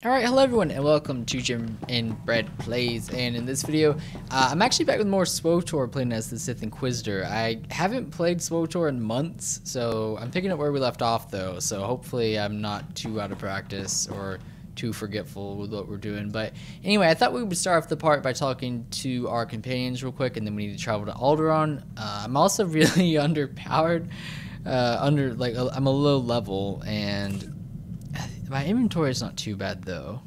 Alright, hello everyone and welcome to Jim and Bread Plays, and in this video, I'm actually back with more SWTOR playing as the Sith Inquisitor. I haven't played SWTOR in months, so I'm picking up where we left off though, so hopefully I'm not too out of practice or too forgetful with what we're doing. But anyway, I thought we would start off the part by talking to our companions real quick, and then we need to travel to Alderaan. I'm also really underpowered, I'm a low level, and my inventory is not too bad though.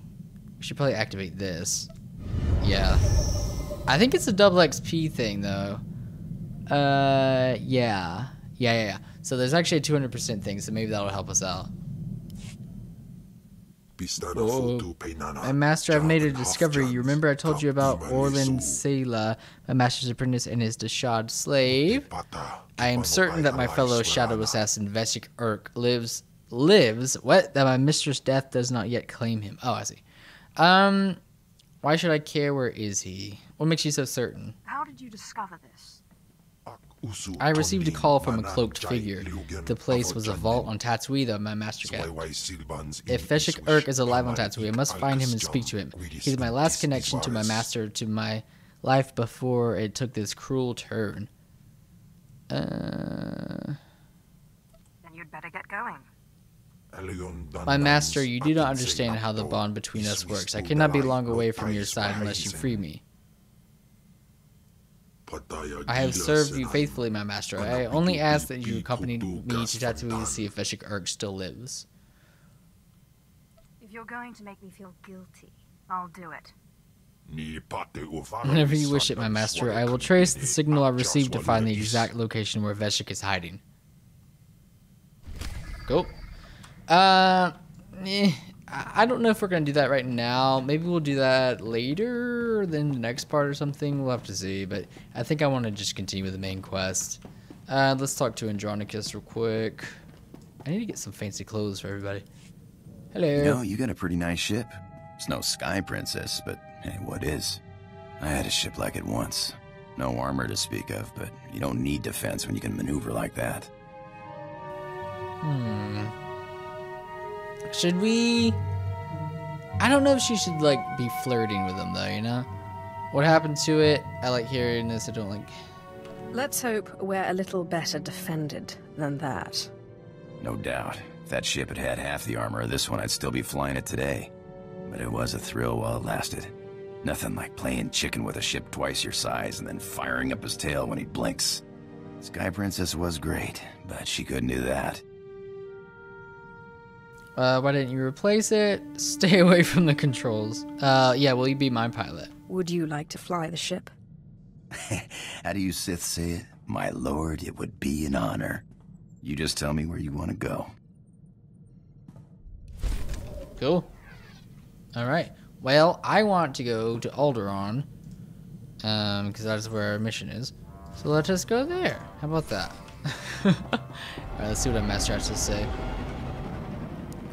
We should probably activate this. Yeah. I think it's a double XP thing though. Yeah. So there's actually a 200% thing, so maybe that'll help us out. Oh. My master, I've made a discovery. You remember I told you about Orlan Sela, my master's apprentice and his Dashad slave? I am certain that my fellow shadow assassin Veshik Urk lives what? That my mistress' death does not yet claim him. Oh, I see. Why should I care? Where is he? What makes you so certain? How did you discover this? I received a call from a cloaked figure. The place was a vault on Tatooine that my master kept. If Veshik Urk is alive on Tatooine, I must find him and speak to him. He's my last connection to my master, to my life before it took this cruel turn. Then you'd better get going. My master, you do not understand how the bond between us works. I cannot be long away from your side unless you free me. I have served you faithfully, my master. I only ask that you accompany me to Tatooine to see if Veshik Urk still lives. If you're going to make me feel guilty, I'll do it. Whenever you wish it, my master, I will trace the signal I received to find the exact location where Veshik is hiding. Go. I don't know if we're gonna do that right now. Maybe we'll do that later, then the next part or something. We'll have to see. But I think I want to just continue with the main quest. Let's talk to Andronicus real quick. I need to get some fancy clothes for everybody. Hello. You know, you got a pretty nice ship. It's no Sky Princess, but hey, what is? I had a ship like it once. No armor to speak of, but you don't need defense when you can maneuver like that. Should we... I don't know if she should, like, be flirting with him, though, you know? What happened to it? I like hearing this, I don't like... Let's hope we're a little better defended than that. No doubt. If that ship had had half the armor of this one, I'd still be flying it today. But it was a thrill while it lasted. Nothing like playing chicken with a ship twice your size and then firing up his tail when he blinks. Sky Princess was great, but she couldn't do that. Why didn't you replace it? Stay away from the controls. Yeah, will you be my pilot? Would you like to fly the ship? How do you Sith say it? My lord, it would be an honor. You just tell me where you want to go. Cool. Alright. Well, I want to go to Alderaan. Because that's where our mission is. So let us go there. How about that? Alright, let's see what our master has to say.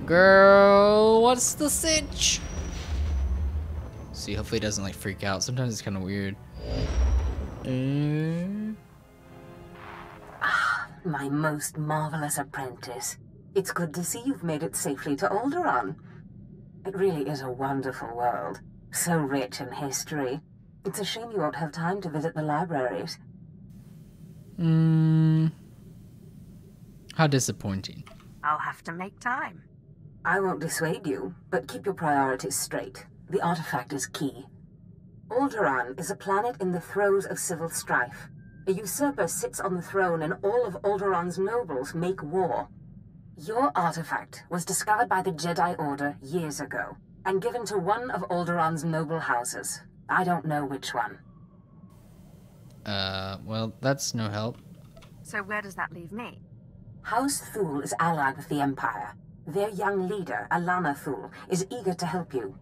Girl, what's the sitch? See, hopefully it doesn't like freak out. Sometimes it's kind of weird. Ah, my most marvelous apprentice. It's good to see you've made it safely to Alderaan. It really is a wonderful world. So rich in history. It's a shame you won't have time to visit the libraries. How disappointing. I'll have to make time. I won't dissuade you, but keep your priorities straight. The artifact is key. Alderaan is a planet in the throes of civil strife. A usurper sits on the throne and all of Alderaan's nobles make war. Your artifact was discovered by the Jedi Order years ago, and given to one of Alderaan's noble houses. I don't know which one. Well, that's no help. So where does that leave me? House Thule is allied with the Empire. Their young leader, Alana Thule, is eager to help you.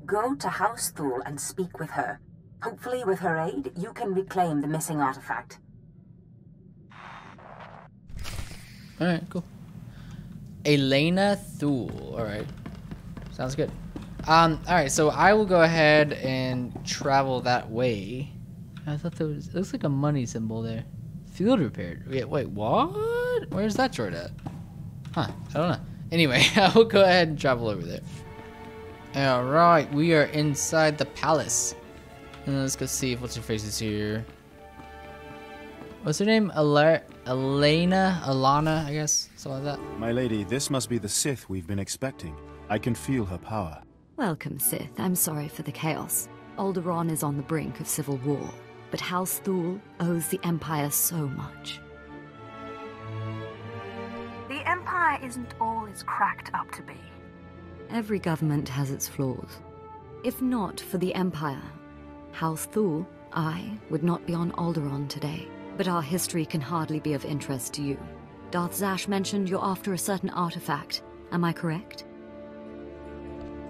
Go to House Thule and speak with her. Hopefully, with her aid, you can reclaim the missing artifact. Alright, cool. Elena Thule. Alright. Sounds good. Alright, so I will go ahead and travel that way. I thought there was... It looks like a money symbol there. Field repaired. Wait, what? Where's that droid at? Huh, I don't know. Anyway, I will go ahead and travel over there. Alright, we are inside the palace. Let's go see if what's her face is here. What's her name? Alana, I guess? Something like that. My lady, this must be the Sith we've been expecting. I can feel her power. Welcome, Sith. I'm sorry for the chaos. Alderaan is on the brink of civil war, but House Thule owes the Empire so much. The Empire isn't all it's cracked up to be. Every government has its flaws. If not for the Empire, House Thule, I would not be on Alderaan today. But our history can hardly be of interest to you. Darth Zash mentioned you're after a certain artifact. Am I correct?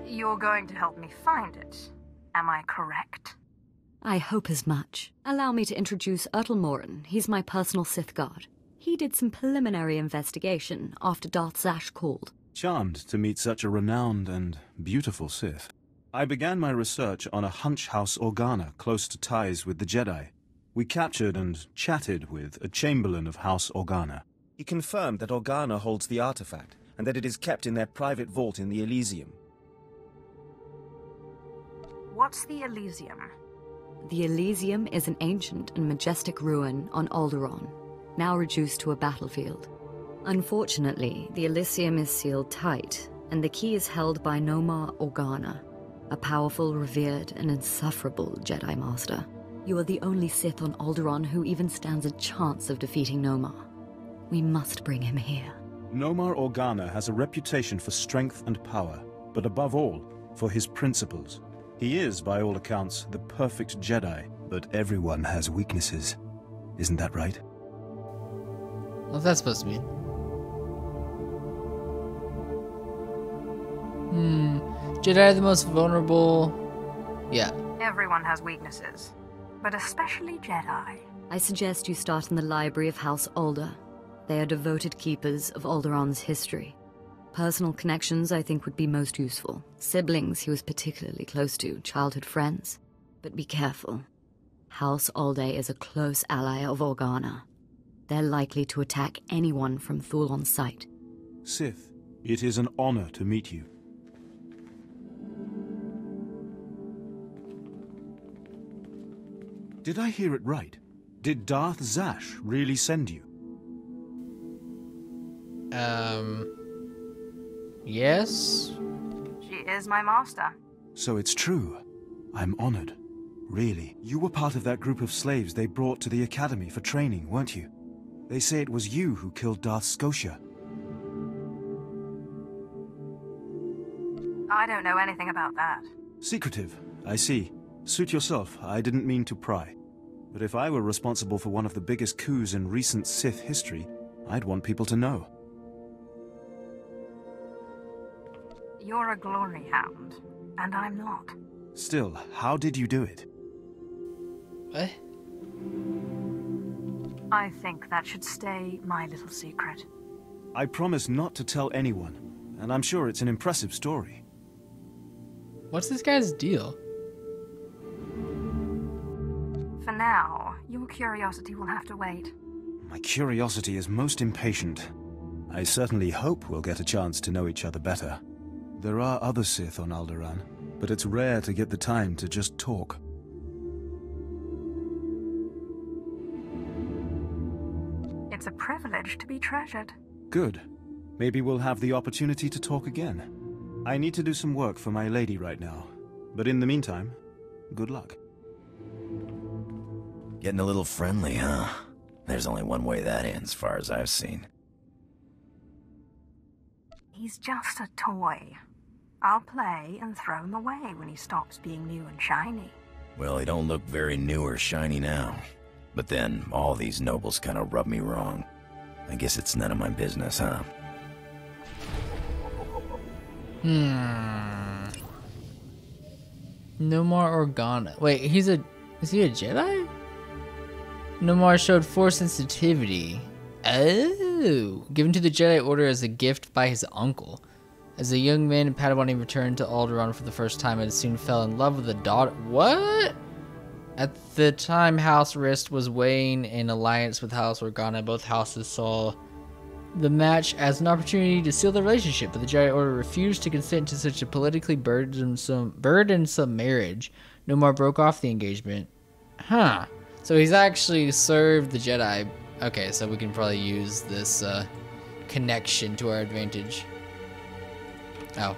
You're going to help me find it. Am I correct? I hope as much. Allow me to introduce Morin. He's my personal Sith guard. He did some preliminary investigation after Darth Zash called. Charmed to meet such a renowned and beautiful Sith. I began my research on a hunch House Organa close to ties with the Jedi. We captured and chatted with a Chamberlain of House Organa. He confirmed that Organa holds the artifact, and that it is kept in their private vault in the Elysium. What's the Elysium? The Elysium is an ancient and majestic ruin on Alderaan, now reduced to a battlefield. Unfortunately, the Elysium is sealed tight, and the key is held by Nomar Organa, a powerful, revered, and insufferable Jedi Master. You are the only Sith on Alderaan who even stands a chance of defeating Nomar. We must bring him here. Nomar Organa has a reputation for strength and power, but above all, for his principles. He is, by all accounts, the perfect Jedi, but everyone has weaknesses. Isn't that right? What's that supposed to mean? Jedi are the most vulnerable. Yeah. Everyone has weaknesses, but especially Jedi. I suggest you start in the library of House Alder. They are devoted keepers of Alderaan's history. Personal connections I think would be most useful. Siblings he was particularly close to, childhood friends. But be careful. House Alde is a close ally of Organa. They're likely to attack anyone from Thule on sight. Sith, it is an honor to meet you. Did I hear it right? Did Darth Zash really send you? Yes? She is my master. So it's true. I'm honored. Really. You were part of that group of slaves they brought to the academy for training, weren't you? They say it was you who killed Darth Scotia. I don't know anything about that. Secretive, I see. Suit yourself, I didn't mean to pry. But if I were responsible for one of the biggest coups in recent Sith history, I'd want people to know. You're a glory hound, and I'm not. Still, how did you do it? What? I think that should stay my little secret. I promise not to tell anyone, and I'm sure it's an impressive story. What's this guy's deal? For now, your curiosity will have to wait. My curiosity is most impatient. I certainly hope we'll get a chance to know each other better. There are other Sith on Alderaan, but it's rare to get the time to just talk. It's a privilege to be treasured. Good. Maybe we'll have the opportunity to talk again. I need to do some work for my lady right now, but in the meantime, good luck. Getting a little friendly, huh? There's only one way that ends, as far as I've seen. He's just a toy. I'll play and throw him away when he stops being new and shiny. Well, he don't look very new or shiny now. But then, all these nobles kind of rub me wrong. I guess it's none of my business, huh? Nomar Organa. Wait, is he a Jedi? Nomar showed Force sensitivity. Oh, given to the Jedi Order as a gift by his uncle. As a young man in Padawan, he returned to Alderaan for the first time and soon fell in love with a daughter. What? At the time House Rist was weighing an alliance with House Organa, both houses saw the match as an opportunity to seal the relationship, but the Jedi Order refused to consent to such a politically burdensome marriage. Nomar broke off the engagement. Huh. So he's actually served the Jedi. Okay, so we can probably use this connection to our advantage. Oh,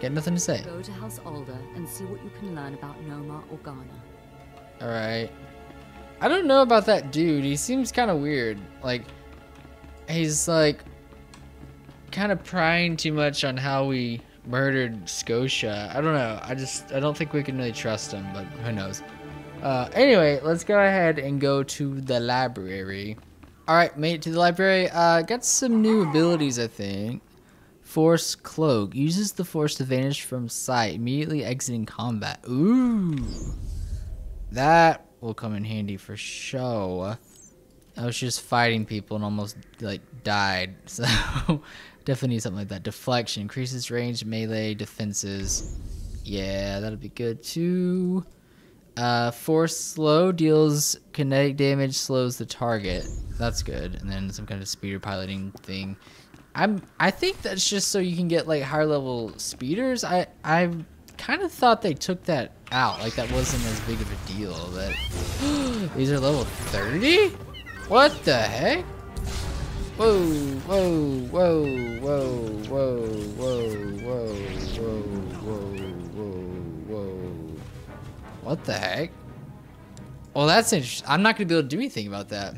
got nothing to say. Go to House Alder and see what you can learn about Nomar Organa. Alright. I don't know about that dude. He seems kind of weird. Like, he's like kind of prying too much on how we murdered Scotia. I don't know. I don't think we can really trust him, but who knows. Anyway, let's go ahead and go to the library. Alright, made it to the library. Got some new abilities, I think. Force Cloak. Uses the Force to vanish from sight, immediately exiting combat. Ooh. That will come in handy for sure. I was just fighting people and almost, like, died. So, definitely need something like that. Deflection. Increases range, melee, defenses. Yeah, that'll be good, too. Force Slow deals kinetic damage, slows the target. That's good. And then some kind of speeder piloting thing. I think that's just so you can get like higher level speeders. I kind of thought they took that out. Like that wasn't as big of a deal. But these are level 30? What the heck? Whoa, whoa, whoa, whoa, whoa, whoa, whoa, whoa, whoa, whoa. What the heck? Well, that's interesting. I'm not gonna be able to do anything about that.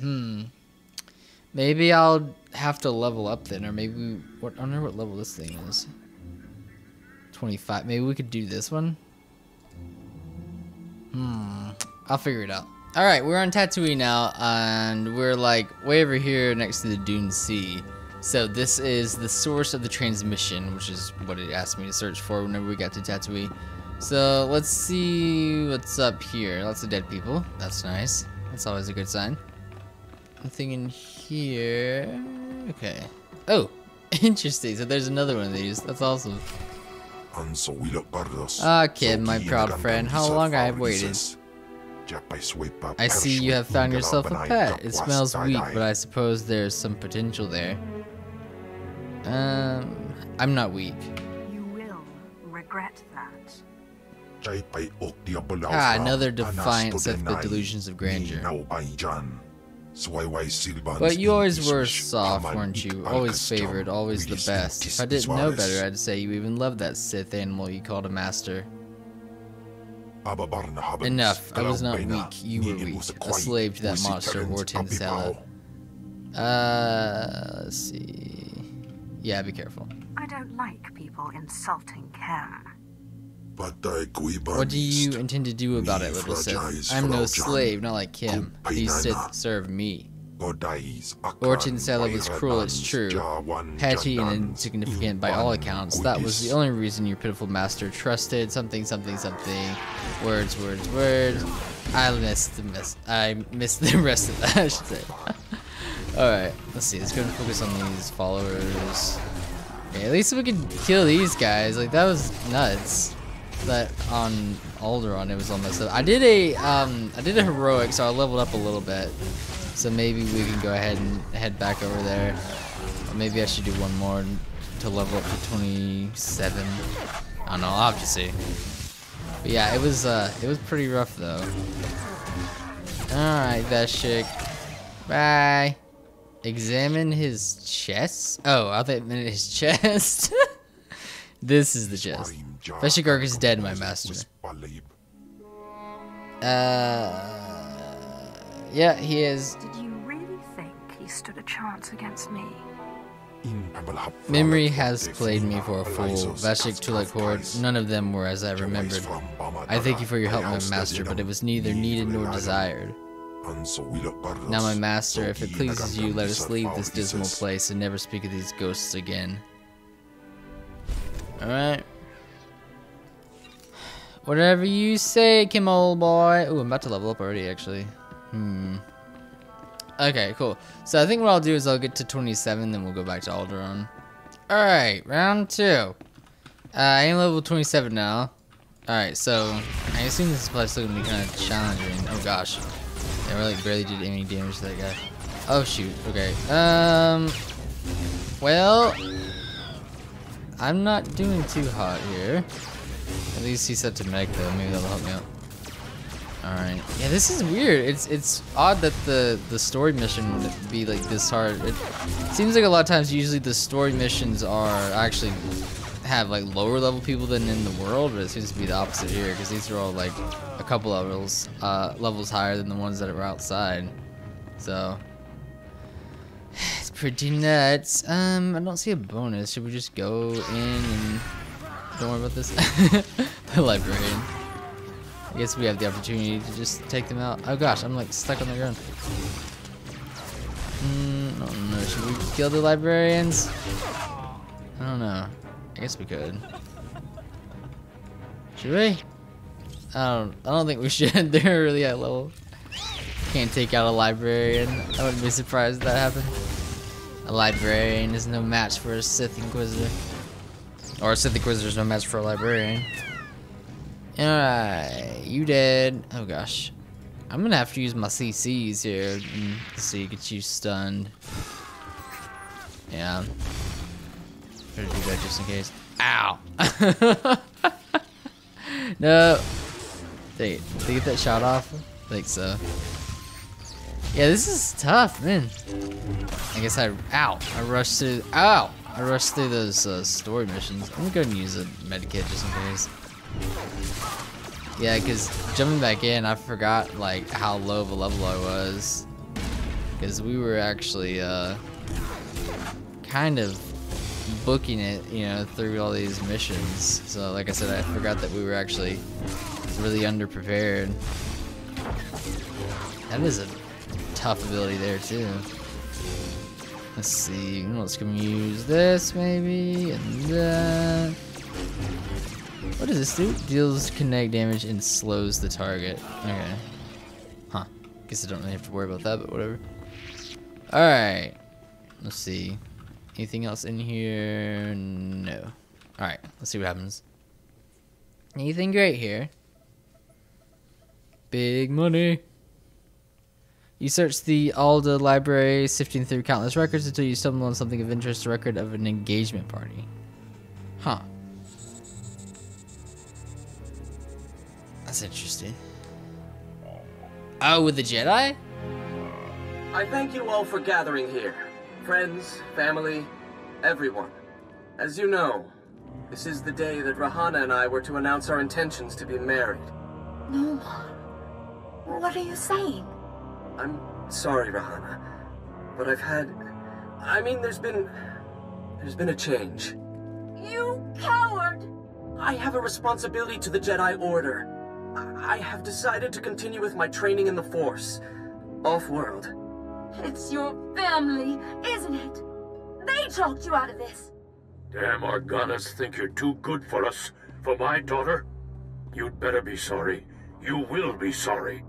Maybe I'll have to level up then, or maybe I don't know what level this thing is. 25. Maybe we could do this one. I'll figure it out. All right, we're on Tatooine now, and we're like way over here next to the Dune Sea. So this is the source of the transmission, which is what it asked me to search for whenever we got to Tatooine. So let's see what's up here. Lots of dead people. That's nice. That's always a good sign. Nothing in here. Okay. Oh, interesting. So there's another one of these. That's awesome. Ah, kid, my proud friend. How long I have waited. I see you have found yourself a pet. It smells weak, but I suppose there's some potential there. I'm not weak. You will regret that. Ah, another defiant Sith with delusions of grandeur. But you always were soft, weren't you? Always favored, always the best. If I didn't know better, I'd say you even loved that Sith animal you called a master. Enough. I was not weak. You were weak. A slave to that monster, Ortin Sala. Let's see. Yeah, be careful. I don't like people insulting Kem. What do you intend to do about it, little Sith? I'm no slave, not like him. These Sith serve me. Ortin Sala was cruel, it's true. Petty and insignificant by all accounts. That was the only reason your pitiful master trusted something, something, something. Words, words, words. I missed the rest of that, I should say. Alright, let's see. Let's go and focus on these followers. Okay, at least we could kill these guys. Like, that was nuts. That on Alderaan it was almost up. I did a heroic, so I leveled up a little bit. So maybe we can go ahead and head back over there. Or maybe I should do one more to level up to 27. I don't know, I'll have to see. But yeah, it was pretty rough though. Alright, Veshik. Bye. Examine his chest? Oh, I thought it meant his chest. This is the chest. Veshik is dead, my master. Yeah, he is. Did you really think he stood a chance against me? Memory has played me for a fool. Veshik, Tulek Horde, none of them were as I remembered. I thank you for your help, my master, but it was neither needed nor desired. Now, my master, if it pleases you, let us leave this dismal place and never speak of these ghosts again. Alright. Whatever you say, Kim, old boy. Ooh, I'm about to level up already, actually. Okay, cool. So I think what I'll do is I'll get to 27, then we'll go back to Alderaan. Alright, round 2. I am level 27 now. Alright, so I assume this is probably still gonna be kind of challenging. Oh gosh. I really barely did any damage to that guy. Oh shoot, okay. Well, I'm not doing too hot here. At least he said to Meg though. Maybe that'll help me out. All right. Yeah, this is weird. It's odd that the story mission would be like this hard. It seems like a lot of times usually the story missions are actually have like lower level people than in the world, but it seems to be the opposite here because these are all like a couple levels higher than the ones that are outside. So it's pretty nuts. I don't see a bonus. Should we just go in and don't worry about this? The librarian. I guess we have the opportunity to just take them out. Oh gosh, I'm like stuck on the ground. I don't know. Should we kill the librarians? I don't know. I guess we could. Should we? I don't think we should. They're really high level. Can't take out a librarian. I wouldn't be surprised if that happened. A librarian is no match for a Sith Inquisitor. Or a Sith Inquisitor is no match for a librarian. Alright, you dead. Oh gosh. I'm gonna have to use my CCs here to see get you stunned. Yeah. Better do that just in case. Ow! No! Dang it. Did they get that shot off? I think so. Yeah, this is tough, man. I guess I rushed through. Ow! I rushed through those story missions. I'm gonna go and use a medikit just in case. Yeah, because jumping back in, I forgot like how low of a level I was. Because we were actually kind of booking it, you know, through all these missions. So like I said, I forgot that we were actually really underprepared. That is a tough ability there too. Let's see, let's go use this maybe, and that. What does this do? Deals kinetic damage and slows the target. Okay. Huh. Guess I don't really have to worry about that, but whatever. Alright. Let's see. Anything else in here? No. Alright, let's see what happens. Anything great here? Big money. You search the Alda library, sifting through countless records until you stumble on something of interest, a record of an engagement party. Huh. That's interesting. Oh, with the Jedi? I thank you all for gathering here. Friends, family, everyone. As you know, this is the day that Rahana and I were to announce our intentions to be married. No. What are you saying? I'm sorry, Rahana, but there's been a change. You coward! I have a responsibility to the Jedi Order. I have decided to continue with my training in the Force, off-world. It's your family, isn't it? They talked you out of this. Damn Organas think you're too good for us, for my daughter? You'd better be sorry. You will be sorry.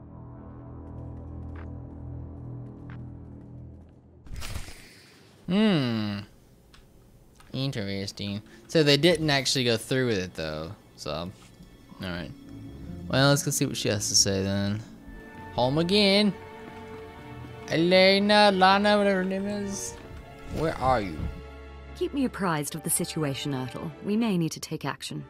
Interesting. So they didn't actually go through with it though. So, alright. Well, let's go see what she has to say then. Home again. Elena, Lana, whatever her name is. Where are you? Keep me apprised of the situation, Ertl. We may need to take action.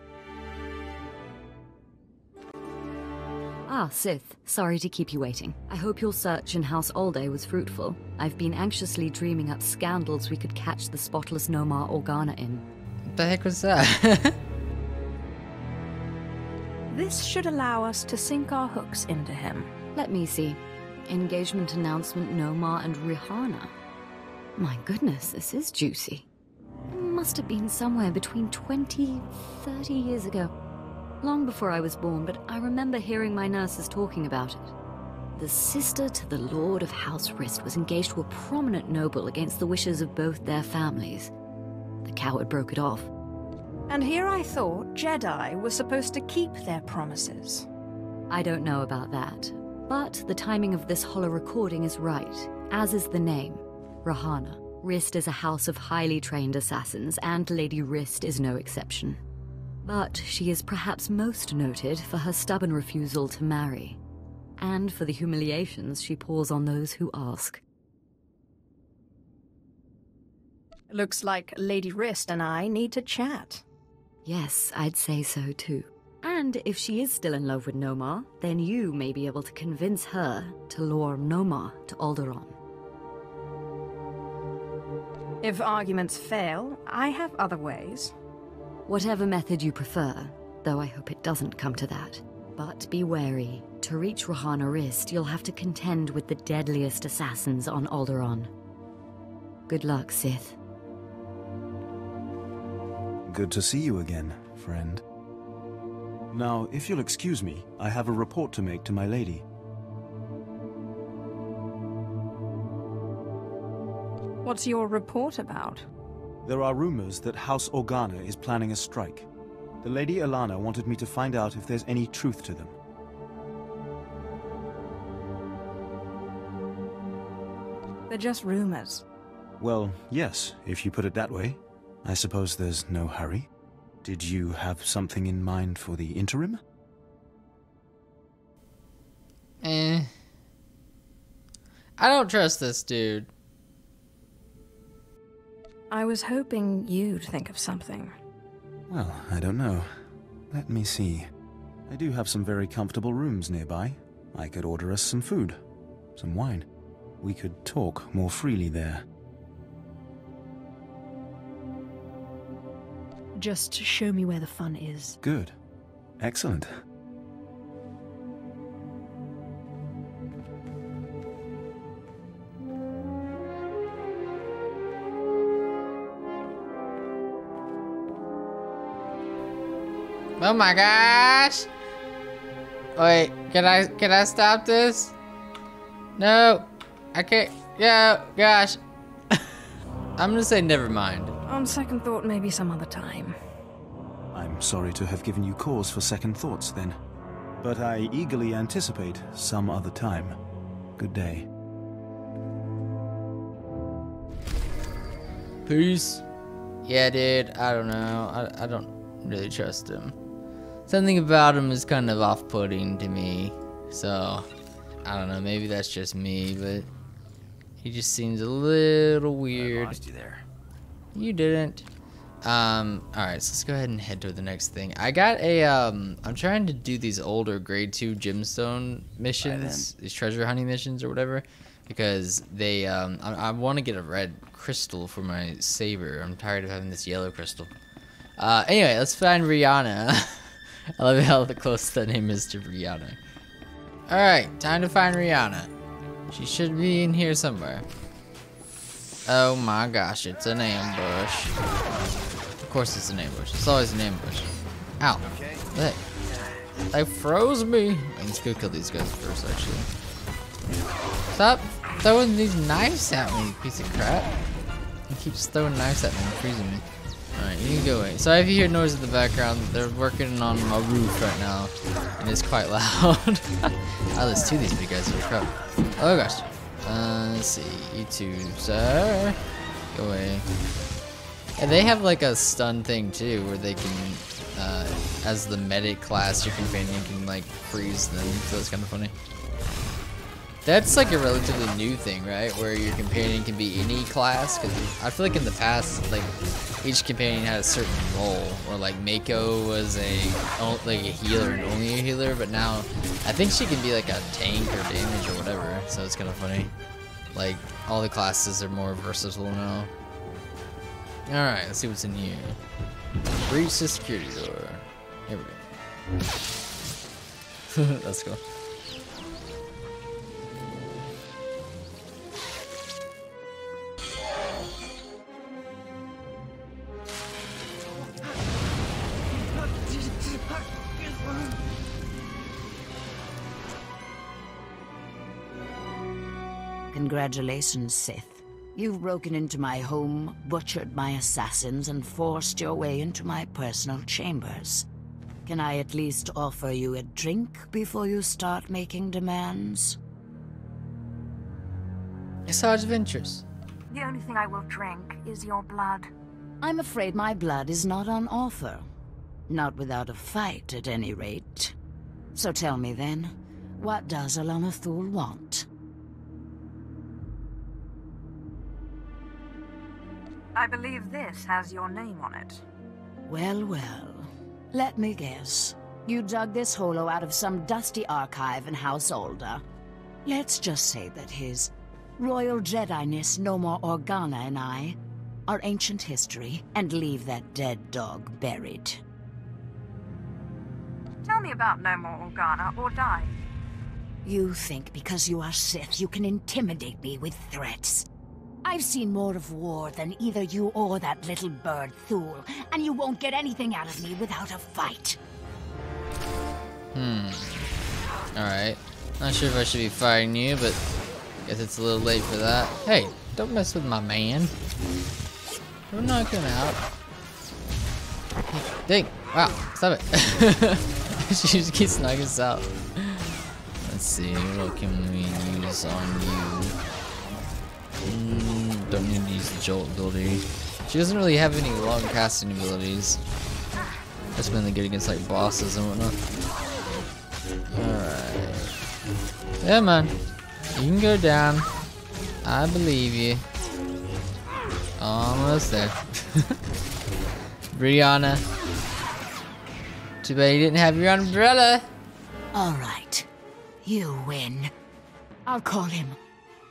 Ah, Sith. Sorry to keep you waiting. I hope your search in House Alde was fruitful. I've been anxiously dreaming up scandals we could catch the spotless Nomar Organa in. What the heck was that? This should allow us to sink our hooks into him. Let me see. Engagement announcement, Nomar and Rihanna. My goodness, this is juicy. Must have been somewhere between 20, 30 years ago. Long before I was born, but I remember hearing my nurses talking about it. The sister to the Lord of House Rist was engaged to a prominent noble against the wishes of both their families. The coward broke it off. And here I thought Jedi were supposed to keep their promises. I don't know about that, but the timing of this holo recording is right, as is the name, Rahana. Rist is a house of highly trained assassins, and Lady Rist is no exception. But she is perhaps most noted for her stubborn refusal to marry, and for the humiliations she pours on those who ask. Looks like Lady Wrist and I need to chat. Yes, I'd say so too. And if she is still in love with Nomar, then you may be able to convince her to lure Nomar to Alderaan. If arguments fail, I have other ways. Whatever method you prefer, though I hope it doesn't come to that. But be wary. To reach Rahana Wrist, you'll have to contend with the deadliest assassins on Alderaan. Good luck, Sith. Good to see you again, friend. Now, if you'll excuse me, I have a report to make to my lady. What's your report about? There are rumors that House Organa is planning a strike. The Lady Alana wanted me to find out if there's any truth to them. They're just rumors. Well, yes, if you put it that way. I suppose there's no hurry. Did you have something in mind for the interim? I don't trust this dude. I was hoping you'd think of something. Well, I don't know. Let me see. I do have some very comfortable rooms nearby. I could order us some food, some wine. We could talk more freely there. Just show me where the fun is. Good. Excellent. Oh my gosh! Wait, can I stop this? No, I can't. Yeah, gosh. I'm gonna say never mind. On second thought, maybe some other time. I'm sorry to have given you cause for second thoughts, then. But I eagerly anticipate some other time. Good day. Peace. Yeah, dude, I don't know. I don't really trust him. Something about him is kind of off-putting to me. So, I don't know, maybe that's just me, but he just seems a little weird. I lost you there. You didn't. Alright, so let's go ahead and head to the next thing. I got a, I'm trying to do these older grade 2 gemstone missions, these treasure hunting missions or whatever, because they, I want to get a red crystal for my saber. I'm tired of having this yellow crystal. Anyway, let's find Rihanna. I love how close that name is to Rihanna. Alright, time to find Rihanna. She should be in here somewhere. Oh my gosh, it's an ambush. Of course it's an ambush. It's always an ambush. Ow. They froze me. Let's go kill these guys first, actually. Stop throwing these knives at me, you piece of crap. He keeps throwing knives at me and freezing me. Alright, you can go away. So if you hear noise in the background, they're working on my roof right now. And it's quite loud. Oh, there's two of these big guys. Holy crap. Oh gosh. Let's see. You two, sir. Go away. And they have like a stun thing too, where they can, as the medic class, your companion can like freeze them. So that's kind of funny. That's like a relatively new thing, right? Where your companion can be any class. Because I feel like in the past, like each companion had a certain role. Or like Mako was a healer and only a healer, but now I think she can be like a tank or damage or whatever. So it's kind of funny. Like all the classes are more versatile now. All right, let's see what's in here. Breach the security door. Here we go. Let's go. Congratulations, Sith. You've broken into my home, butchered my assassins, and forced your way into my personal chambers. Can I at least offer you a drink before you start making demands? It's our adventures. The only thing I will drink is your blood. I'm afraid my blood is not on offer. Not without a fight, at any rate. So tell me then, what does Alana Thule want? I believe this has your name on it. Well, well. Let me guess. You dug this holo out of some dusty archive in House Alder. Let's just say that His Royal Jedi-ness No More Organa and I are ancient history, and leave that dead dog buried. Tell me about No More Organa or die. You think because you are Sith you can intimidate me with threats. I've seen more of war than either you or that little bird Thule, and you won't get anything out of me without a fight. Alright. Not sure if I should be fighting you, but I guess it's a little late for that. Hey, don't mess with my man. Don't knock him out. Dang. Wow, stop it. She just keeps knocking us out. Let's see, what can we use on you? Don't need to use the jolt ability. She doesn't really have any long casting abilities. That's mainly good against like bosses and whatnot. Alright. Yeah, man. You can go down. I believe you. Almost there. Brianna. Too bad you didn't have your umbrella. Alright. You win. I'll call him.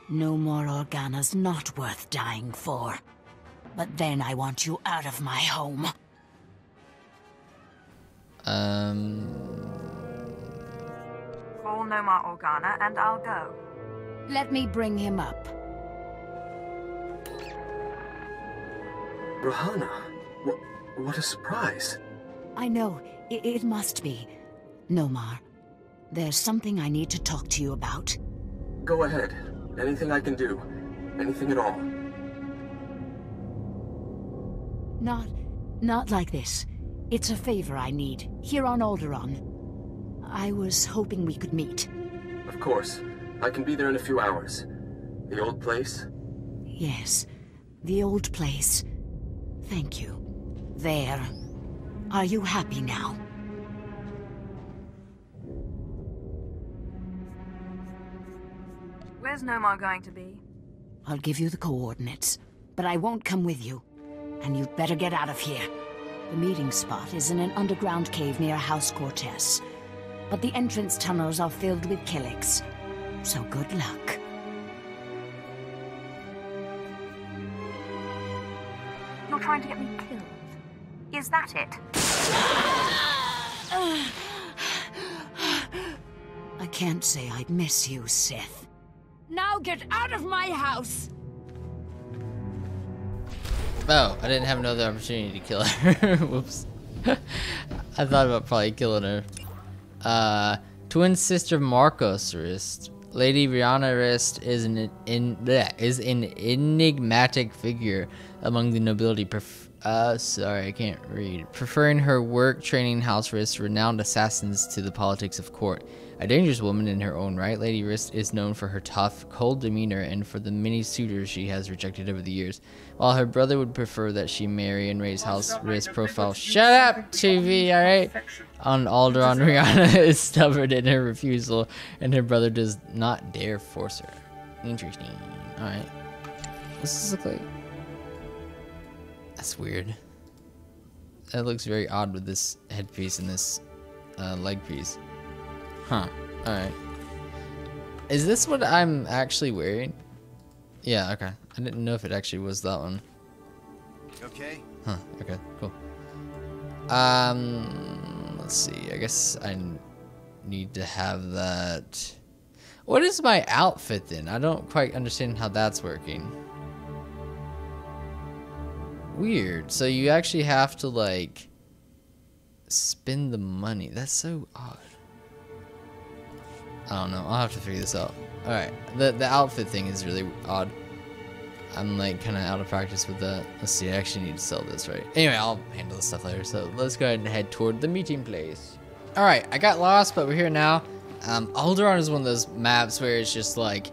No More Organa's not worth dying for. But then I want you out of my home. Call No More Organa and I'll go. Let me bring him up. Rahana, what a surprise. I know, it must be. Nomar, there's something I need to talk to you about. Go ahead. Anything I can do. Anything at all. Not like this. It's a favor I need, here on Alderaan. I was hoping we could meet. Of course. I can be there in a few hours. The old place? Yes, the old place. Thank you. There. Are you happy now? Where's Nomar going to be? I'll give you the coordinates, but I won't come with you. And you'd better get out of here. The meeting spot is in an underground cave near House Cortez. But the entrance tunnels are filled with Killiks. So good luck. You're trying to get me killed. Is that it? I can't say I'd miss you, Sith. Now get out of my house! Oh, I didn't have another opportunity to kill her. Whoops. I thought about probably killing her. Twin sister Marcos wrist. Lady Rihanna wrist is an enigmatic figure among the nobility. Sorry, I can't read. Preferring her work training house wrist, renowned assassins to the politics of court. A dangerous woman in her own right, Lady Wrist is known for her tough, cold demeanor and for the many suitors she has rejected over the years. While her brother would prefer that she marry and raise House Wrist profile. Shut up, TV, alright? On Alderaan, Rihanna is stubborn in her refusal, and her brother does not dare force her. Interesting. Alright. What's this look like? That's weird. That looks very odd with this headpiece and this leg piece. Huh. Alright. Is this what I'm actually wearing? Yeah, okay. I didn't know if it actually was that one. Okay. Huh, okay, cool. Let's see. I guess I need to have that. What is my outfit then? I don't quite understand how that's working. Weird. So you actually have to, like, spend the money. That's so odd. I don't know. I'll have to figure this out. Alright. The outfit thing is really odd. I'm like kind of out of practice with that. Let's see. I actually need to sell this, right? Anyway, I'll handle this stuff later. So let's go ahead and head toward the meeting place. Alright. I got lost, but we're here now. Alderaan is one of those maps where it's just like,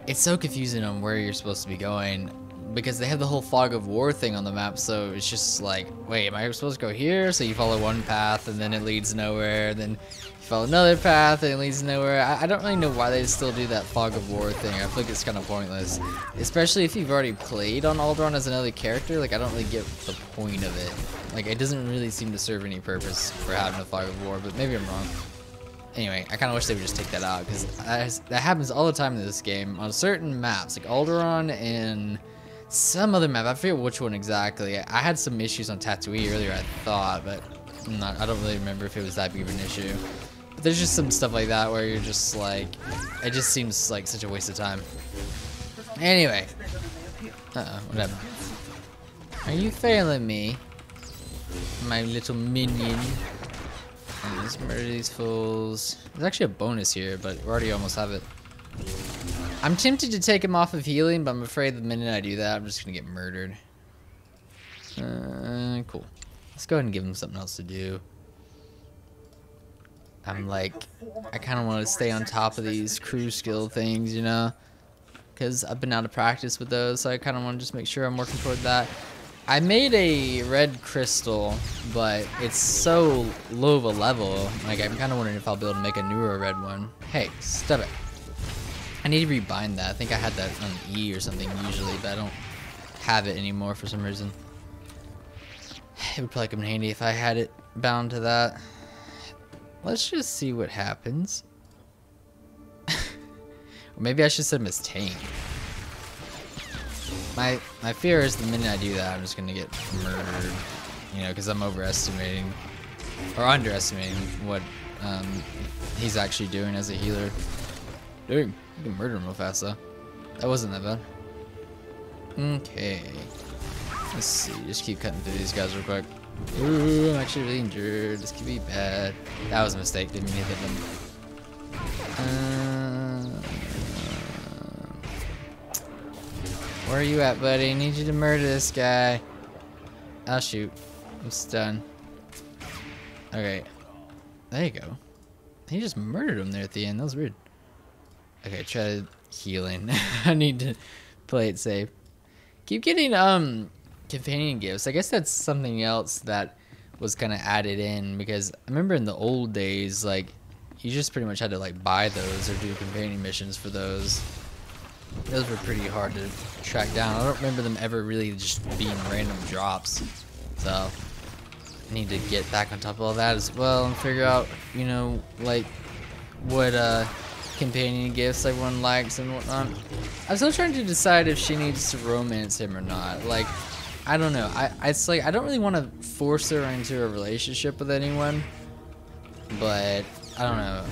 it's so confusing on where you're supposed to be going. because they have the whole fog of war thing on the map, so it's just like, wait, am I supposed to go here? So you follow one path and then it leads nowhere, then you follow another path and it leads nowhere. I don't really know why they still do that fog of war thing. I feel like it's kind of pointless, especially if you've already played on Alderaan as another character. Like, I don't really get the point of it. Like, it doesn't really seem to serve any purpose for having a fog of war, but maybe I'm wrong. Anyway, I kind of wish they would just take that out, because that happens all the time in this game on certain maps, like Alderaan and some other map. I forget which one exactly. I had some issues on Tatooine earlier, I thought, but I don't really remember if it was that big of an issue. But there's just some stuff like that where you're just like, it just seems like such a waste of time. Anyway, what happened? Are you failing me, my little minion? Let's murder these fools. There's actually a bonus here, but we already almost have it. I'm tempted to take him off of healing, but I'm afraid the minute I do that, I'm just gonna get murdered. Cool. Let's go ahead and give him something else to do. I'm like, I kind of want to stay on top of these crew skill things, you know? Because I've been out of practice with those, so I kind of want to just make sure I'm working toward that. I made a red crystal, but it's so low of a level, like I'm kind of wondering if I'll be able to make a newer red one. Hey, stop it. I need to rebind that. I think I had that on E or something usually, but I don't have it anymore for some reason. It would probably come in handy if I had it bound to that. Let's just see what happens. Or maybe I should set him as tank. My fear is the minute I do that, I'm just gonna get murdered, you know, because I'm overestimating or underestimating what he's actually doing as a healer. Dude, you can murder him real fast though. That wasn't that bad. Okay, let's see. Just keep cutting through these guys real quick. Ooh, I'm actually really injured. This could be bad. That was a mistake. Didn't mean to hit them. Where are you at, buddy? I need you to murder this guy. I'll shoot. I'm stunned. Okay. There you go. He just murdered him there at the end. That was weird. Okay, try healing. I need to play it safe. Keep getting companion gifts. I guess that's something else that was kind of added in, because I remember in the old days, like, you just pretty much had to like buy those or do companion missions for those. Those were pretty hard to track down. I don't remember them ever really just being random drops. So I need to get back on top of all that as well and figure out, you know, like what companion gifts everyone likes and whatnot. I'm still trying to decide if she needs to romance him or not. Like, I don't know. It's like I don't really want to force her into a relationship with anyone, but I don't know.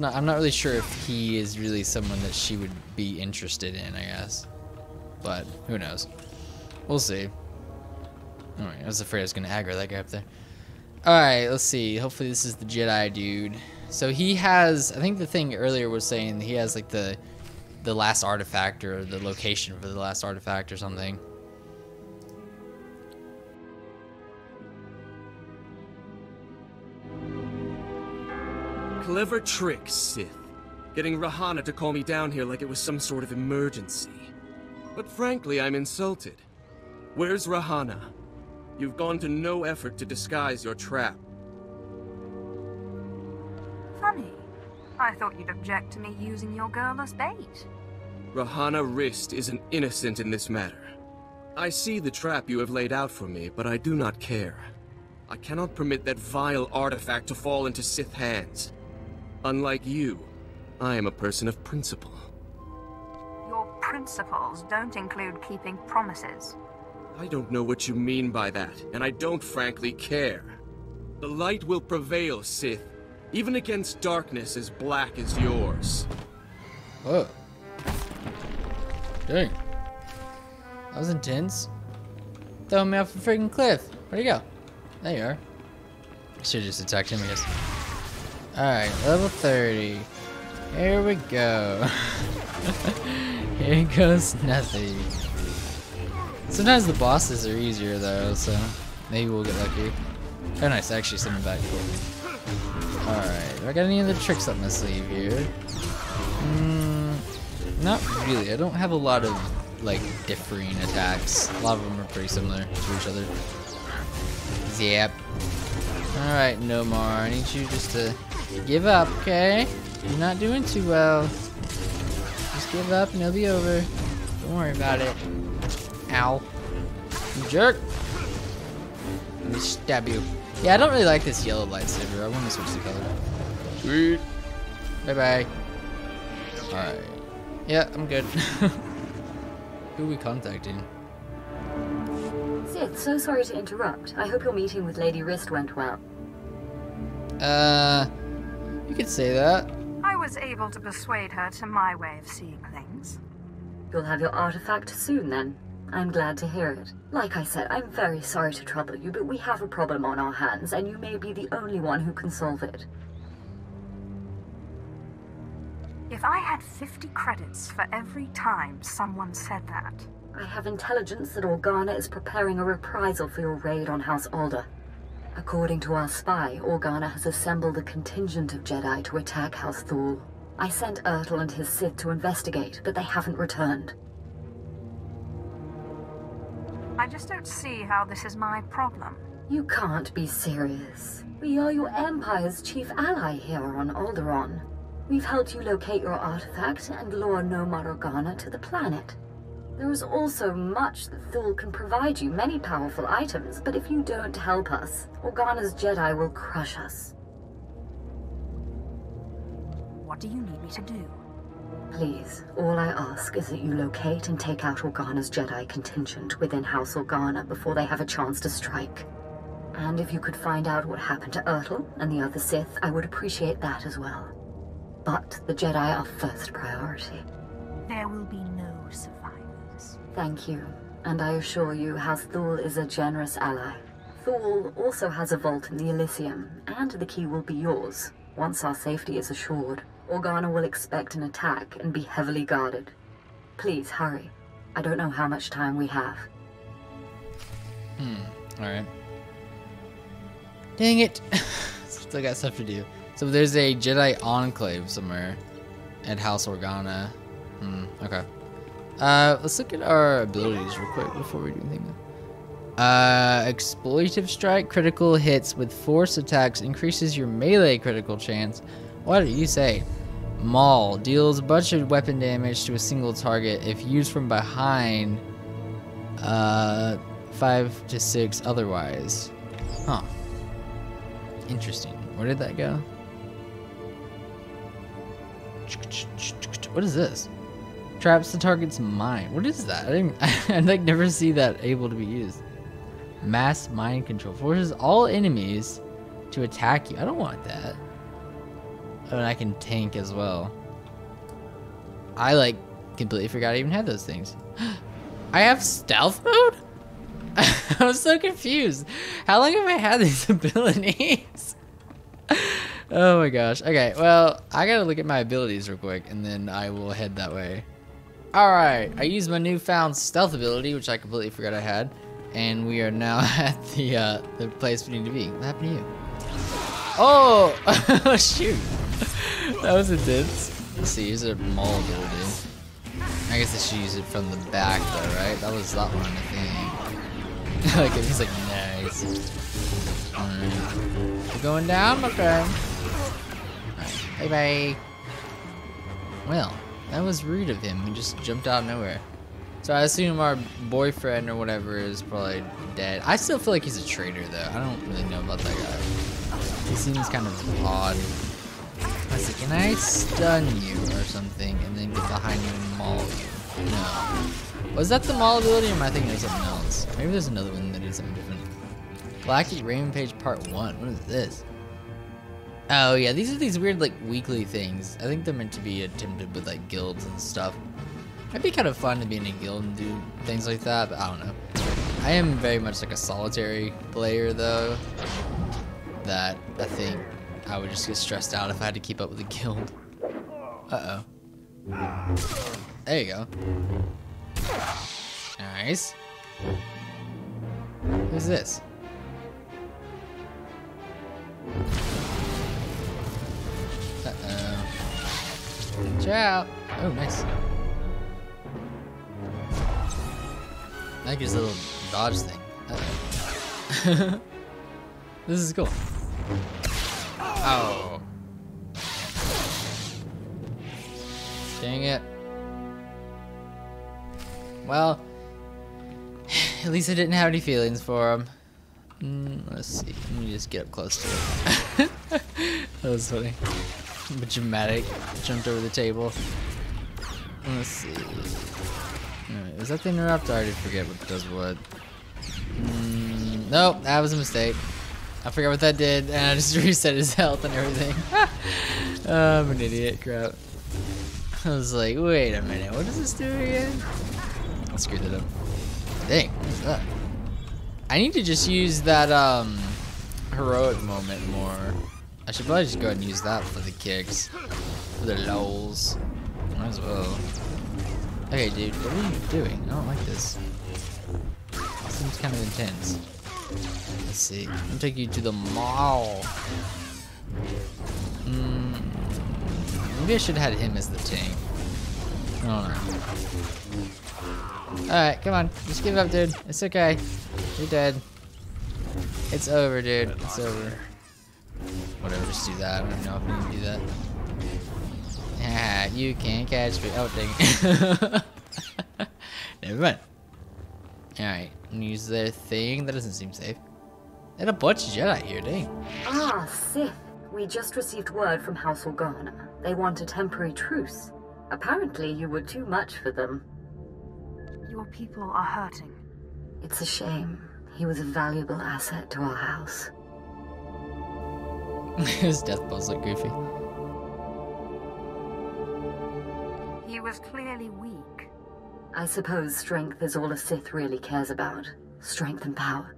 I'm not really sure if he is really someone that she would be interested in, I guess. But who knows? We'll see. Alright, I was afraid I was gonna aggro that guy up there. Alright, let's see. Hopefully this is the Jedi dude. So he has, I think the thing earlier was saying he has like the last artifact, or the location for the last artifact or something. Clever trick, Sith. Getting Rahana to call me down here like it was some sort of emergency. But frankly, I'm insulted. Where's Rahana? You've gone to no effort to disguise your trap. Funny. I thought you'd object to me using your girl as bait. Rahana Rist isn't innocent in this matter. I see the trap you have laid out for me, but I do not care. I cannot permit that vile artifact to fall into Sith hands. Unlike you, I am a person of principle. Your principles don't include keeping promises. I don't know what you mean by that, and I don't frankly care. The light will prevail, Sith, even against darkness as black as yours. Whoa. Dang. That was intense. Throwing me off a freaking cliff. Where'd he go? There you are. I should've just attacked him, I guess. Alright, level 30. Here we go. Here goes nothing. Sometimes the bosses are easier though, so maybe we'll get lucky. Oh nice, actually send him back. Cool. Alright, do I got any other tricks up my sleeve here? Not really. I don't have a lot of like differing attacks. A lot of them are pretty similar to each other. Yep. Alright, no more. I need you just to give up, okay? You're not doing too well. Just give up and it'll be over. Don't worry about it. Ow. You jerk. Let me stab you. Yeah, I don't really like this yellow lightsaber. I want to switch the color. Sweet. Bye-bye. Alright. Yeah, I'm good. Who are we contacting? Sith, so sorry to interrupt. I hope your meeting with Lady Rist went well. You could say that. I was able to persuade her to my way of seeing things. You'll have your artifact soon, then. I'm glad to hear it. Like I said, I'm very sorry to trouble you, but we have a problem on our hands, and you may be the only one who can solve it. If I had 50 credits for every time someone said that. I have intelligence that Organa is preparing a reprisal for your raid on House Alder. According to our spy, Organa has assembled a contingent of Jedi to attack House Thul. I sent Ertl and his Sith to investigate, but they haven't returned. I just don't see how this is my problem. You can't be serious. We are your Empire's chief ally here on Alderaan. We've helped you locate your artifact and lure Nomad Organa to the planet. There is also much that Thul can provide you, many powerful items, but if you don't help us, Organa's Jedi will crush us. What do you need me to do? Please, all I ask is that you locate and take out Organa's Jedi contingent within House Organa before they have a chance to strike. And if you could find out what happened to Ertl and the other Sith, I would appreciate that as well. But the Jedi are first priority. There will be no survivors. Thank you, and I assure you House Thul is a generous ally. Thul also has a vault in the Elysium, and the key will be yours. Once our safety is assured, Organa will expect an attack and be heavily guarded. Please hurry. I don't know how much time we have. Alright. Dang it! Still got stuff to do. So there's a Jedi Enclave somewhere at House Organa. Okay. Let's look at our abilities real quick before we do anything. Exploitive Strike, critical hits with force attacks increases your melee critical chance. What do you say? Maul deals a bunch of weapon damage to a single target if used from behind. 5 to 6 otherwise. Huh. Interesting. Where did that go? What is this? Traps the target's mind. What is that? I like never see that able to be used. Mass mind control forces all enemies to attack you. I don't want that. Oh, and I can tank as well. I like completely forgot I even had those things. I have stealth mode? I was so confused. How long have I had these abilities? Oh my gosh. Okay, well, I gotta look at my abilities real quick and then I will head that way. Alright, I used my newfound stealth ability, which I completely forgot I had. And we are now at the place we need to be. What happened to you? Oh! Shoot. That was intense. Let's see, use a Maul ability. I guess I should use it from the back though, right? That was that one, I think. Like, he's like, nice. Alright. You going down? Okay. Alright, bye-bye. Well, that was rude of him. He just jumped out of nowhere. So I assume our boyfriend or whatever is probably dead. I still feel like he's a traitor though. I don't really know about that guy. He seems kind of odd. I was like, can I stun you or something and then get behind you and maul you? No. Was that the maul ability or am I thinking of something else? Maybe there's another one that is something different. Galactic Rampage Part 1. What is this? Oh yeah, these are these weird like weekly things. I think they're meant to be attempted with like guilds and stuff. It'd be kind of fun to be in a guild and do things like that, but I don't know. I am very much like a solitary player though, that I think I would just get stressed out if I had to keep up with a guild. Uh-oh. There you go. Nice. Who's this? Uh-oh. Watch out. Oh, nice. like his little dodge thing. This is cool. Oh. Dang it. Well, at least I didn't have any feelings for him. Let's see. Let me just get up close to it. That was funny. But dramatic. Jumped over the table. Let's see. Alright, was that the interrupt? I already forget what does what. Nope, that was a mistake. I forgot what that did, and I just reset his health and everything. I'm an idiot, crap. I was like, wait a minute, what does this do again? I screwed it up. Dang, what's that? I need to just use that heroic moment more. I should probably just go ahead and use that for the kicks. For the lols. Might as well. Okay, dude, what are you doing? I don't like this. This seems kind of intense. Let's see. I'm gonna take you to the mall. Maybe I should have had him as the tank. I don't know. Alright, come on. Just give up, dude. It's okay. You're dead. It's over, dude. It's over. Whatever, just do that. I don't even know if I can do that. Ah, you can't catch me. Oh, dang it. Never mind. Alright, I'm gonna use their thing. That doesn't seem safe. They had a bunch of Jedi here, dang. Ah, Sith. We just received word from House Organa. They want a temporary truce. Apparently you were too much for them. Your people are hurting. It's a shame. He was a valuable asset to our house. His death balls look goofy. He was clearly weak. I suppose strength is all a Sith really cares about. Strength and power.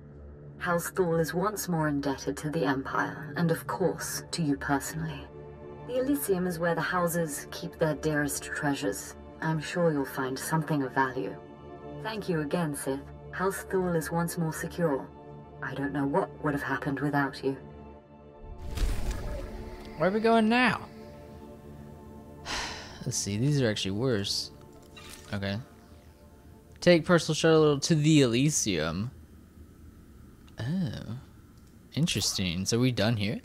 House Thal is once more indebted to the Empire, and of course, to you personally. The Elysium is where the houses keep their dearest treasures. I'm sure you'll find something of value. Thank you again, Sith. House Thal is once more secure. I don't know what would have happened without you. Where are we going now? Let's see, these are actually worse. Okay. Take personal shuttle to the Elysium. Oh. Interesting. So we done here?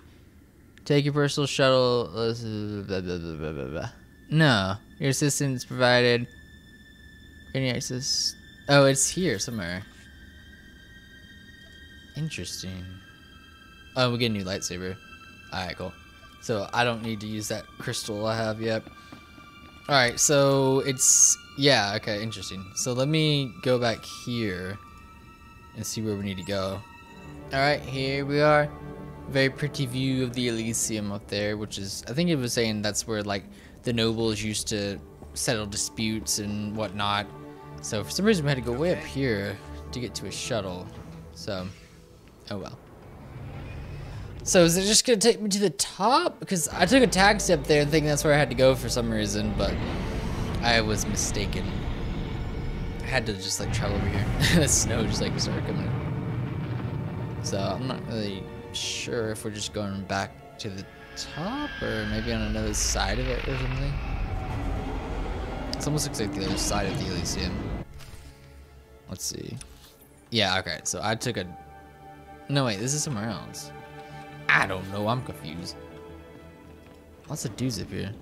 Take your personal shuttle. Blah, blah, blah, blah, blah, blah. No. Your assistance provided. Any access? Oh, it's here somewhere. Interesting. Oh, we get a new lightsaber. Alright, cool. So I don't need to use that crystal I have yet. Alright, so it's... Yeah, okay, interesting. So let me go back here and see where we need to go. Alright, here we are. Very pretty view of the Elysium up there, which is... I think it was saying that's where, like, the nobles used to settle disputes and whatnot. So for some reason we had to go way up here to get to a shuttle. So, oh well. So is it just gonna take me to the top? Because I took a tag step there and thinking that's where I had to go for some reason, but I was mistaken. I had to just like travel over here. The snow just like started coming. So I'm not really sure if we're just going back to the top or maybe on another side of it or something. It almost looks like the other side of the Elysium. Let's see. Yeah, okay, so I took a... No, wait, this is somewhere else. I don't know, I'm confused. Lots of dudes up here.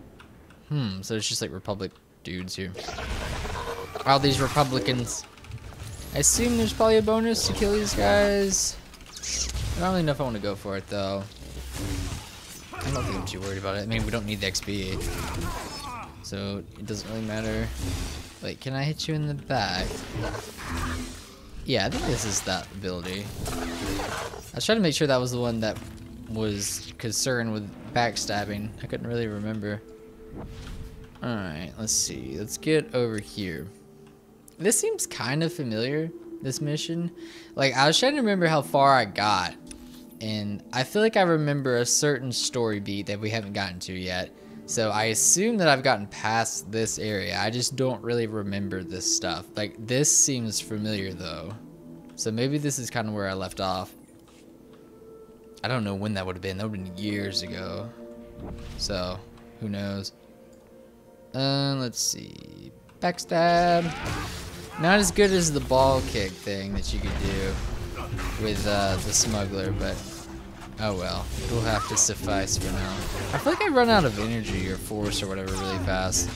So it's just like Republic dudes here. All these Republicans. I assume there's probably a bonus to kill these guys. I don't really know if I want to go for it, though. I don't think I'm too worried about it. I mean, we don't need the XP. So it doesn't really matter. Wait, can I hit you in the back? Yeah, I think this is that ability. I was trying to make sure that was the one that was concerned with backstabbing. I couldn't really remember. Alright, let's see. Let's get over here. This seems kind of familiar, this mission. Like, I was trying to remember how far I got. And I feel like I remember a certain story beat that we haven't gotten to yet. So I assume that I've gotten past this area. I just don't really remember this stuff. Like, this seems familiar, though. So maybe this is kind of where I left off. I don't know when that would have been. That would have been years ago. So, who knows? Let's see. Backstab. Not as good as the ball kick thing that you could do with the smuggler, but oh well. It'll have to suffice for now. I feel like I run out of energy or force or whatever really fast.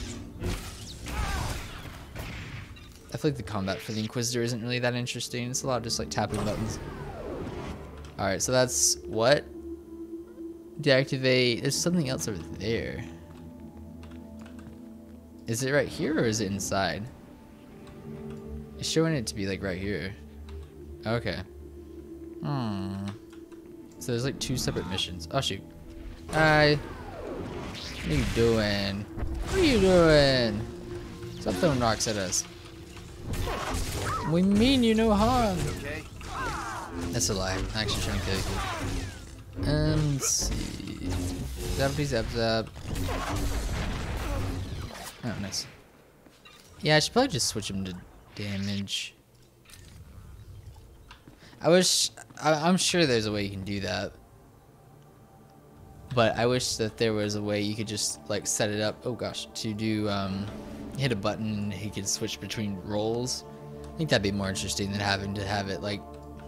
I feel like the combat for the Inquisitor isn't really that interesting. It's a lot of just like tapping buttons. Alright, so that's what? Deactivate. There's something else over there. Is it right here or is it inside? It's showing it to be like right here. Okay. So there's like 2 separate missions. Oh shoot. Hi. What are you doing? What are you doing? Stop throwing rocks at us. We mean you no harm. Okay. That's a lie. I'm actually trying to kill you. Let's see. Zappity zap zap. Oh, nice. Yeah, I should probably just switch him to damage. I'm sure there's a way you can do that. But I wish that there was a way you could just like set it up, oh gosh, to do hit a button and he could switch between roles. I think that'd be more interesting than having to have it like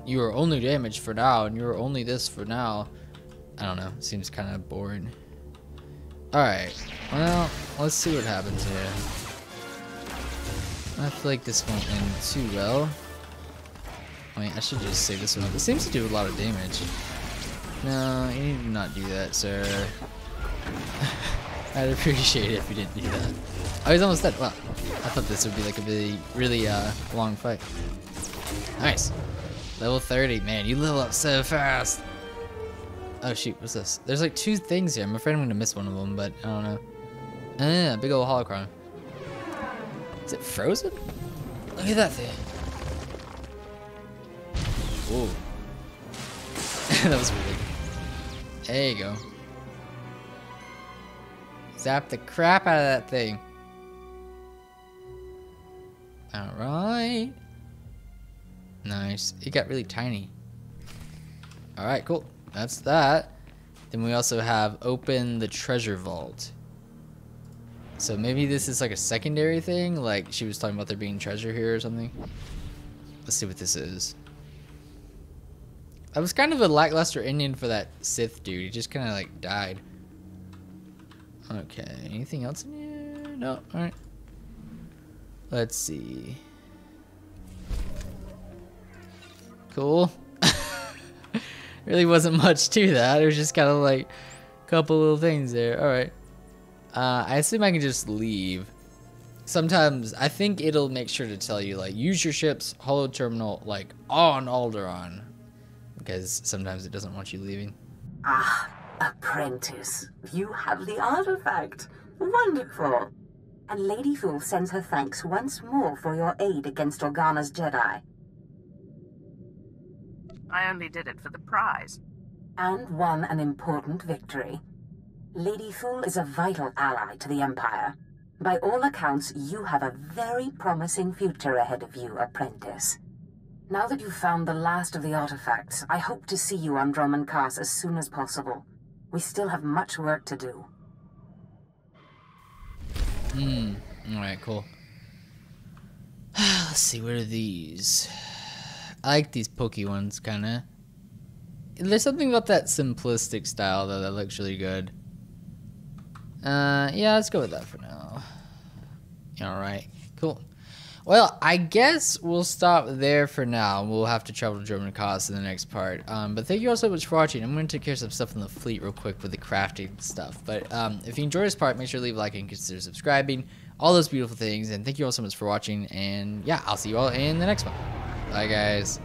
you are only damaged for now and you're only this for now. I don't know, it seems kind of boring. Alright, well, let's see what happens here. I feel like this won't end too well. I mean, I should just say this one. It seems to do a lot of damage. No, you need to not do that, sir. I'd appreciate it if you didn't do that. Oh, he's almost dead. Wow. I thought this would be like a really long fight. Nice. Level 30. Man, you level up so fast. Oh, shoot. What's this? There's like 2 things here. I'm afraid I'm going to miss one of them, but I don't know. Big old holocron. Is it frozen? Look at that thing. Whoa. That was weird. There you go. Zap the crap out of that thing. Alright. Nice. It got really tiny. Alright, cool. That's that. Then we also have open the treasure vault. So maybe this is like a secondary thing? Like she was talking about there being treasure here or something? Let's see what this is. That was kind of a lackluster ending for that Sith dude. He just kind of like died. Okay, anything else in here? No, alright. Let's see. Cool. Really wasn't much to that. It was just kind of like a couple little things there. Alright. I assume I can just leave. Sometimes I think it'll make sure to tell you like use your ship's holo terminal like on Alderaan. Because sometimes it doesn't want you leaving. Ah, apprentice. You have the artifact. Wonderful. And Lady Fool sends her thanks once more for your aid against Organa's Jedi. I only did it for the prize. And won an important victory. Lady Fool is a vital ally to the Empire. By all accounts, you have a very promising future ahead of you, apprentice. Now that you've found the last of the artifacts, I hope to see you on Dromund Kaas as soon as possible. We still have much work to do. Alright, cool. Let's see, what are these? I like these pokey ones, kinda. There's something about that simplistic style, though, that looks really good. Yeah, let's go with that for now. Alright, cool. Well, I guess we'll stop there for now. We'll have to travel to Dromund Kaas in the next part. But thank you all so much for watching. I'm going to take care of some stuff in the fleet real quick with the crafting stuff. But if you enjoyed this part, make sure to leave a like and consider subscribing. All those beautiful things. And thank you all so much for watching. And yeah, I'll see you all in the next one. Bye, guys.